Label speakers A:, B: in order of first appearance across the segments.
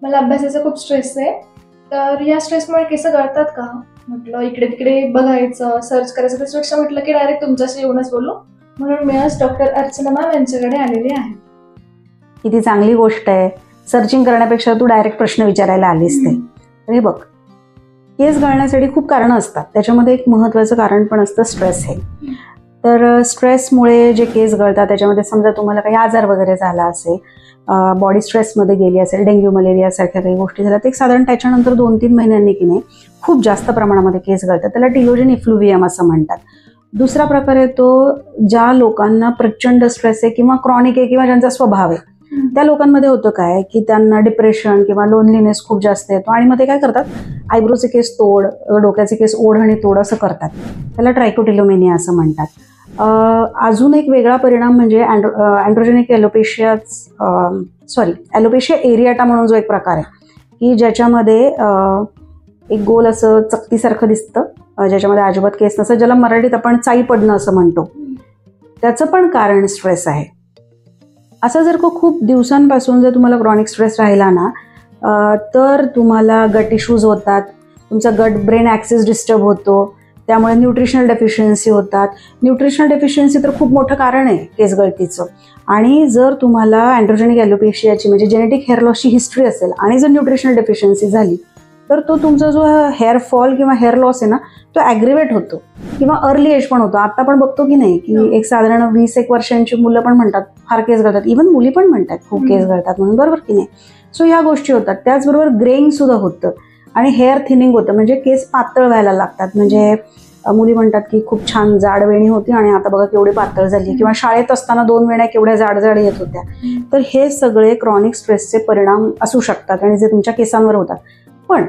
A: मला अभ्यासाचा खूप स्ट्रेस आहे. तर या स्ट्रेसमुळे केस गळतात का? म्हटलं इकडे तिकडे बघायचं, सर्च करायचं त्याच्यापेक्षा म्हटलं की डायरेक्ट तुमच्याशी येऊनच बोलू. म्हणून मी आज डॉक्टर अर्चना मॅम यांच्याकडे आलेली आहे.
B: किती चांगली गोष्ट आहे. सर्चिंग करण्यापेक्षा तू डायरेक्ट प्रश्न विचारायला आलीस ते. तर हे बघ, केस गळण्यासाठी खूप कारणं असतात. त्याच्यामध्ये एक महत्त्वाचं कारण पण असतं स्ट्रेस हे. तर स्ट्रेसमुळे जे केस गळतात त्याच्यामध्ये समजा तुम्हाला काही आजार वगैरे झाला असेल, बॉडी स्ट्रेसमध्ये गेली असेल, डेंग्यू मलेरिया सारख्या काही गोष्टी झाल्या, ते साधारण त्याच्यानंतर 2-3 महिन्यांनी की नाही खूप जास्त प्रमाणामध्ये केस गळतात. त्याला टिलोजन इफ्लुवियम असं म्हणतात. दुसरा प्रकार आहे तो ज्या लोकांना प्रचंड स्ट्रेस आहे किंवा क्रॉनिक आहे किंवा ज्यांचा स्वभाव आहे त्या लोकांमध्ये होतं काय की त्यांना डिप्रेशन किंवा लोनलीनेस खूप जास्त येतो आणि मग ते काय करतात, आयब्रोचे केस तोड, डोक्याचे केस ओढ आणि तोड असं करतात. त्याला ट्रायकोटिलोमेनिया असं म्हणतात. अजून एक वेगळा परिणाम म्हणजे अँड्रोजेनिक ॲलोपेशिया एरियाटा म्हणून जो एक प्रकार आहे की ज्याच्यामध्ये एक गोल असं चकतीसारखं दिसतं, ज्याच्यामध्ये अजिबात केस नसतं, ज्याला मराठीत आपण चाई पडणं असं म्हणतो. त्याचं पण कारण स्ट्रेस आहे. असं जर का खूप दिवसांपासून जर तुम्हाला क्रॉनिक स्ट्रेस राहिला ना, तर तुम्हाला गट इश्यूज होतात, तुमचा गट ब्रेन ॲक्सिस डिस्टर्ब होतो, त्यामुळे न्यूट्रिशनल डेफिशियन्सी होतात. न्यूट्रिशनल डेफिशियन्सी तर खूप मोठं कारण आहे केस गळतीचं. आणि जर तुम्हाला अँड्रोजेनिक ॲलोपेशियाची म्हणजे जेनेटिक हेअर लॉसची हिस्ट्री असेल आणि जर न्यूट्रिशनल डेफिशियन्सी झाली तर तो तुमचा जो हेअर फॉल किंवा हेअर लॉस आहे ना तो ॲग्रिवेट होतो किंवा अर्ली एज पण होतो. आता पण बघतो की नाही की एक साधारण 20-1 वर्षांची मुलं पण म्हणतात फार केस गळतात, इव्हन मुली पण म्हणतात खूप केस गळतात म्हणून, बरोबर की नाही. सो ह्या गोष्टी होतात. त्याचबरोबर ग्रेइंग सुद्धा होतं आणि हेअर थिनिंग होतं, म्हणजे केस पातळ व्हायला लागतात. म्हणजे मुली म्हणतात की खूप छान जाड वेणी होती आणि आता बघा केवढी पातळ झाली, किंवा शाळेत असताना 2 वेण्या केवढ्या जाड जाड येत होत्या. तर हे सगळे क्रॉनिक स्ट्रेसचे परिणाम असू शकतात आणि जे तुमच्या केसांवर होतात. पण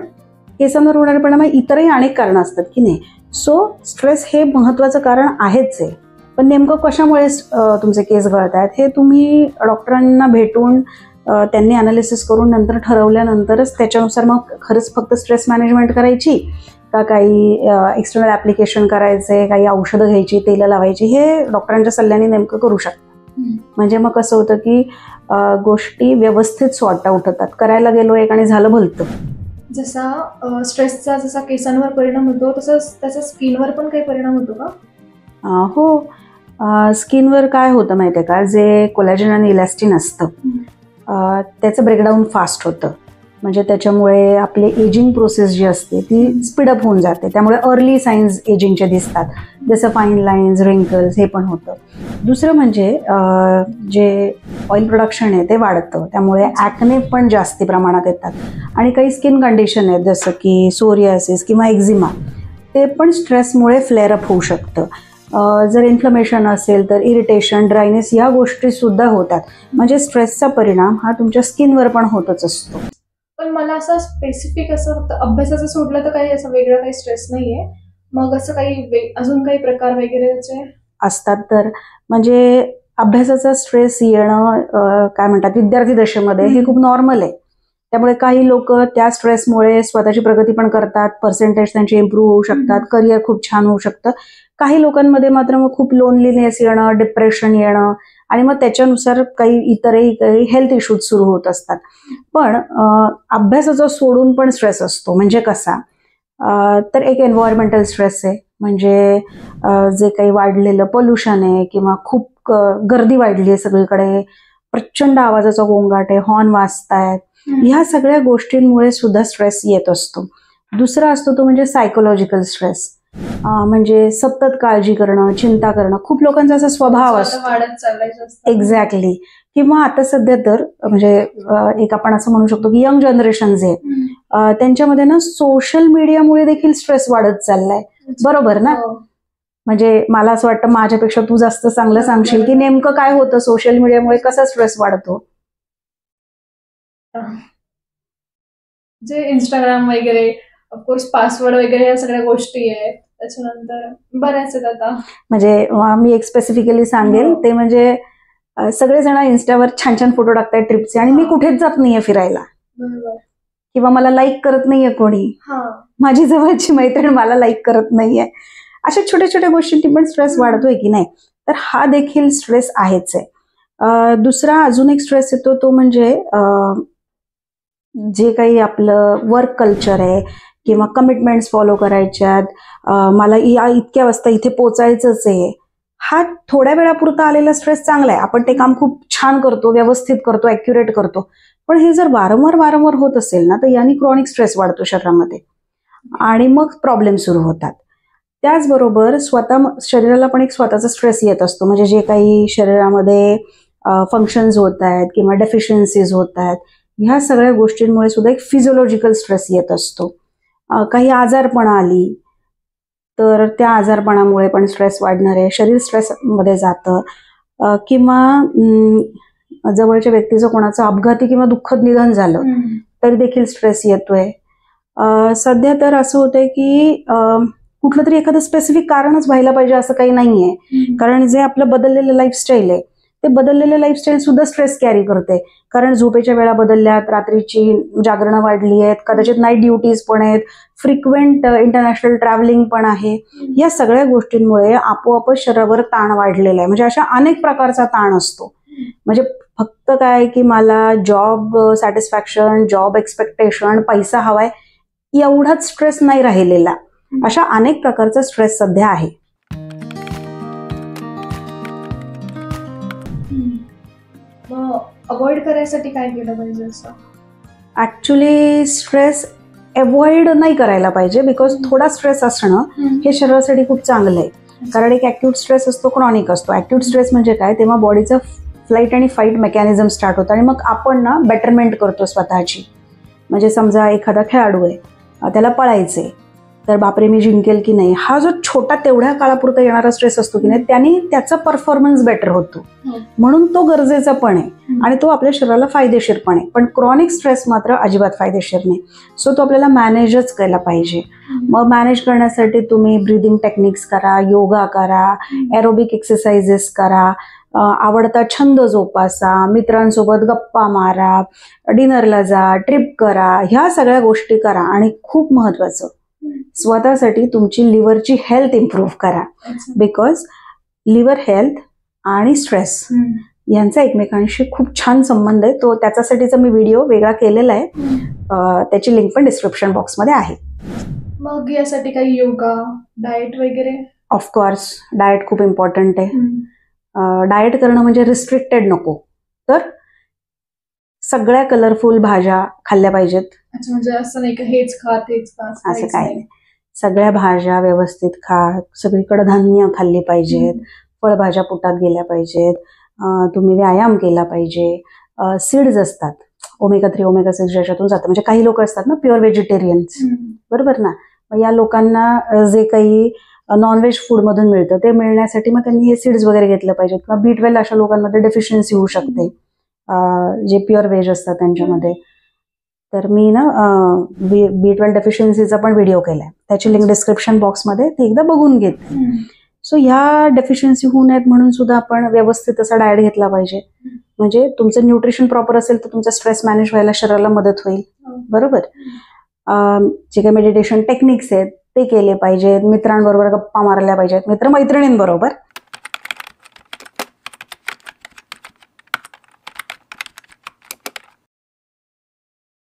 B: केसांवर होणारे परिणाम इतरही अनेक कारणं असतात की नाही. सो स्ट्रेस हे महत्त्वाचं कारण आहेच आहे. पण नेमकं कशामुळे तुमचे केस गळत आहेत हे तुम्ही डॉक्टरांना भेटून त्यांनी ॲनालिसिस करून नंतर ठरवल्यानंतरच त्याच्यानुसार मग खरंच फक्त स्ट्रेस मॅनेजमेंट करायची का काही एक्सटर्नल ॲप्लिकेशन करायचे, काही औषधं घ्यायची, तेलं लावायची, हे डॉक्टरांच्या सल्ल्याने नेमकं करू शकता. म्हणजे मग कसं होतं की गोष्टी व्यवस्थित सॉर्ट आउट होतात. करायला गेलो एक आणि झालं भलतं.
A: जसा स्ट्रेसचा जसा केसांवर परिणाम होतो तसंच त्याचा स्किनवर पण काही परिणाम होतो का?
B: हो, स्किनवर काय होतं माहिती आहे का, जे कोलॅजन आणि इलॅस्टिन असतं त्याचं ब्रेकडाऊन फास्ट होतं. म्हणजे त्याच्यामुळे आपली एजिंग प्रोसेस जी असते ती स्पीडअप होऊन जाते. त्यामुळे अर्ली साईन्स एजिंगचे दिसतात, जसं फाईन लाईन्स, रिंकल्स हे पण होतं. दुसरं म्हणजे जे ऑइल प्रोडक्शन आहे ते वाढतं, त्यामुळे ॲक्ने पण जास्ती प्रमाणात येतात. आणि काही स्किन कंडिशन आहेत जसं की सोरियासिस किंवा एक्झिमा, ते पण स्ट्रेसमुळे फ्लेअरअप होऊ शकतं. जर इन्फ्लमेशन असेल तर इरिटेशन, ड्रायनेस या गोष्टीसुद्धा होतात. म्हणजे स्ट्रेसचा परिणाम हा तुमच्या स्किनवर पण होतच असतो.
A: पण मला असं स्पेसिफिक असं फक्त अभ्यासाचं सोडलं तर काही असं वेगळं काही स्ट्रेस नाहीये. मग असं काही अजून काही प्रकार वगैरेचे
B: असतात. तर म्हणजे अभ्यासाचा स्ट्रेस येणं काय म्हणतात विद्यार्थी दशेमध्ये हे खूप नॉर्मल आहे. त्यामुळे काही लोक त्या स्ट्रेसमुळे स्वतःची प्रगती पण करतात, पर्सेंटेज त्यांचे इम्प्रूव्ह होऊ शकतात, करिअर खूप छान होऊ शकतं. काही लोकांमध्ये मात्र मग खूप लोनलीनेस येणं, डिप्रेशन येणं आणि मग त्याच्यानुसार काही इतरही काही हेल्थ इश्यूज सुरू होत असतात. पण अभ्यासाचा सोडून पण स्ट्रेस असतो. म्हणजे कसा, तर एक एन्व्हायरमेंटल स्ट्रेस आहे. म्हणजे जे काही वाढलेलं पोल्युशन आहे किंवा खूप गर्दी वाढली आहे सगळीकडे, प्रचंड आवाजाचा गोंगाट आहे, हॉर्न वाजतायत, ह्या सगळ्या गोष्टींमुळे सुद्धा स्ट्रेस येत असतो. दुसरा असतो तो म्हणजे सायकोलॉजिकल स्ट्रेस. म्हणजे सतत काळजी करणं, चिंता करणं, खूप लोकांचा असा स्वभाव असतो. एक्झॅक्टली. किंवा आता सध्या तर म्हणजे एक आपण असं म्हणू शकतो की यंग जनरेशन जे त्यांच्यामध्ये ना सोशल मीडियामुळे देखील स्ट्रेस वाढत चाललाय, बरोबर ना. म्हणजे मला असं वाटतं माझ्यापेक्षा तू जास्त चांगलं सांगशील की नेमकं काय होतं सोशल मीडियामुळे, कसा स्ट्रेस वाढतो.
A: जे इंस्टाग्राम वगैरे, ऑफकोर्स पासवर्ड वगैरे या सगळ्या गोष्टी आहेत, त्याच्यानंतर बऱ्याच आहेत आता.
B: म्हणजे मी एक स्पेसिफिकली सांगेल ते म्हणजे सगळेजण इन्स्टावर छान छान फोटो टाकतायत ट्रिपचे आणि मी कुठेच जात नाहीये फिरायला, किंवा मला लाईक करत नाहीये कोणी, माझी जवळची मैत्रीण मला लाईक करत नाहीये. अशा छोट्या छोट्या गोष्टींनी पण स्ट्रेस वाढतोय की नाही. तर हा देखील स्ट्रेस आहेच आहे. दुसरा अजून एक स्ट्रेस येतो तो म्हणजे जे काही आपलं वर्क कल्चर आहे किंवा कमिटमेंट्स फॉलो करायच्यात, मला या इतक्या वाजता इथे पोचायचंच आहे, हा थोड्या वेळापुरता आलेला स्ट्रेस चांगला आहे. आपण ते काम खूप छान करतो, व्यवस्थित करतो, ॲक्युरेट करतो. पण हे जर वारंवार होत असेल ना, तर याने क्रॉनिक स्ट्रेस वाढतो शरीरामध्ये आणि मग प्रॉब्लेम सुरू होतात. त्याचबरोबर शरीराला पण एक स्वतःचा स्ट्रेस येत असतो. म्हणजे जे काही शरीरामध्ये फंक्शन्स होत आहेत किंवा डेफिशियन्सीज होत आहेत, ह्या सगळ्या गोष्टींमुळे सुद्धा एक फिजिओलॉजिकल स्ट्रेस येत असतो. काही आजारपणा आली तर त्या आजारपणामुळे पण स्ट्रेस वाढणार आहे, शरीर स्ट्रेसमध्ये जातं. किंवा जवळच्या व्यक्तीचं कोणाचं अपघाती किंवा दुःखद निधन झालं तरी देखील स्ट्रेस येतोय. सध्या तर असं होतंय की कुठलं तरी एखादं स्पेसिफिक कारणच व्हायला पाहिजे असं काही नाहीये. कारण जे आपलं बदललेलं लाईफस्टाईल आहे, ते बदललेलं लाईफस्टाईल सुद्धा स्ट्रेस कॅरी करते. कारण झोपेच्या वेळा बदलल्यात, रात्रीची जागरणं वाढली आहेत, कदाचित नाईट ड्युटीज पण आहेत, फ्रिक्वेंट इंटरनॅशनल ट्रॅव्हलिंग पण आहे. या सगळ्या गोष्टींमुळे आपोआपच शरीरावर ताण वाढलेला आहे. म्हणजे अशा अनेक प्रकारचा ताण असतो. म्हणजे फक्त काय की मला जॉब सॅटिस्फॅक्शन, जॉब एक्सपेक्टेशन, पैसा हवाय, एवढाच स्ट्रेस नाही राहिलेला. अशा अनेक प्रकारचा स्ट्रेस सध्या आहे.
A: अवॉइड करायसाठी काय केलं पाहिजे? असं
B: ऍक्च्युली स्ट्रेस अवॉइड नाही करायला पाहिजे, बिकॉज थोडा स्ट्रेस असणं हे शरीरासाठी खूप चांगलं आहे. कारण एक ऍक्यूट स्ट्रेस असतो, क्रॉनिक असतो. ऍक्यूट स्ट्रेस म्हणजे काय, तेव्हा बॉडीचं फ्लाईट आणि फाईट मेकॅनिझम स्टार्ट होतं आणि मग आपण ना बेटरमेंट करतो स्वतःची. म्हणजे समजा एखादा खेळाडू आहे, त्याला पळायचंय, तर बापरे मी जिंकेल की नाही, हा जो छोटा तेवढ्या काळापुरता येणारा स्ट्रेस असतो की नाही, त्याने त्याचा परफॉर्मन्स बेटर होतो. म्हणून तो गरजेचा पण आहे आणि तो आपल्या शरीराला फायदेशीर पण आहे. पण क्रॉनिक स्ट्रेस मात्र अजिबात फायदेशीर नाही. सो तो आपल्याला मॅनेजच केला पाहिजे. मग मॅनेज करण्यासाठी तुम्ही ब्रीदिंग टेक्निक्स करा, योगा करा, एरोबिक एक्सरसाइजेस करा, आवडता छंद जोपासा, मित्रांसोबत गप्पा मारा, डिनरला जा, ट्रिप करा, ह्या सगळ्या गोष्टी करा. आणि खूप महत्वाचं, स्वतःसाठी तुमची लिव्हरची हेल्थ इम्प्रूव्ह करा. बिकॉज लिव्हर हेल्थ आणि स्ट्रेस यांचा एकमेकांशी खूप छान संबंध आहे. तो त्याच्यासाठीचा मी व्हिडिओ वेगळा केलेला आहे, त्याची लिंक पण डिस्क्रिप्शन बॉक्समध्ये आहे.
A: मग यासाठी काही योगा, डाएट वगैरे?
B: ऑफकोर्स डाएट खूप इम्पॉर्टंट आहे. डाएट करणं म्हणजे रिस्ट्रिक्टेड नको, तर सगळ्या कलरफुल भाज्या खाल्ल्या पाहिजेत.
A: अच्छा, म्हणजे असं नाही का हेच खा तेच खा
B: असं काय नाही. सगळ्या भाज्या व्यवस्थित खा, सगळीकडे धान्य खाल्ली पाहिजेत, फळभाज्या पोटात गेल्या पाहिजेत, तुम्ही व्यायाम केला पाहिजे. सीड्स असतात, ओमेगा 3, ओमेगा 6 ज्याच्यातून जातं. म्हणजे काही लोक असतात ना प्युअर व्हेजिटेरियन्स, बरोबर ना. मग या लोकांना जे काही नॉनव्हेज फूडमधून मिळतं ते मिळण्यासाठी मग त्यांनी हे सीड्स वगैरे घेतलं पाहिजे. किंवा B12 अशा लोकांमध्ये डेफिशियन्सी होऊ शकते, जे प्युअर व्हेज असतात त्यांच्यामध्ये. तर मी ना B12 डेफिशियन्सीचा पण व्हिडिओ केलाय, त्याची लिंक डिस्क्रिप्शन बॉक्समध्ये, ती एकदा बघून घेते. सो ह्या डेफिशियन्सी होऊ नयेत म्हणून सुद्धा आपण व्यवस्थित असा डाएट घेतला पाहिजे. म्हणजे तुमचं न्यूट्रिशन प्रॉपर असेल तर तुमचा स्ट्रेस मॅनेज व्हायला शरीराला मदत होईल, बरोबर. जे काही मेडिटेशन टेक्निक्स आहेत ते केले पाहिजेत, मित्रांबरोबर गप्पा मारल्या पाहिजेत, मित्रमैत्रिणींबरोबर.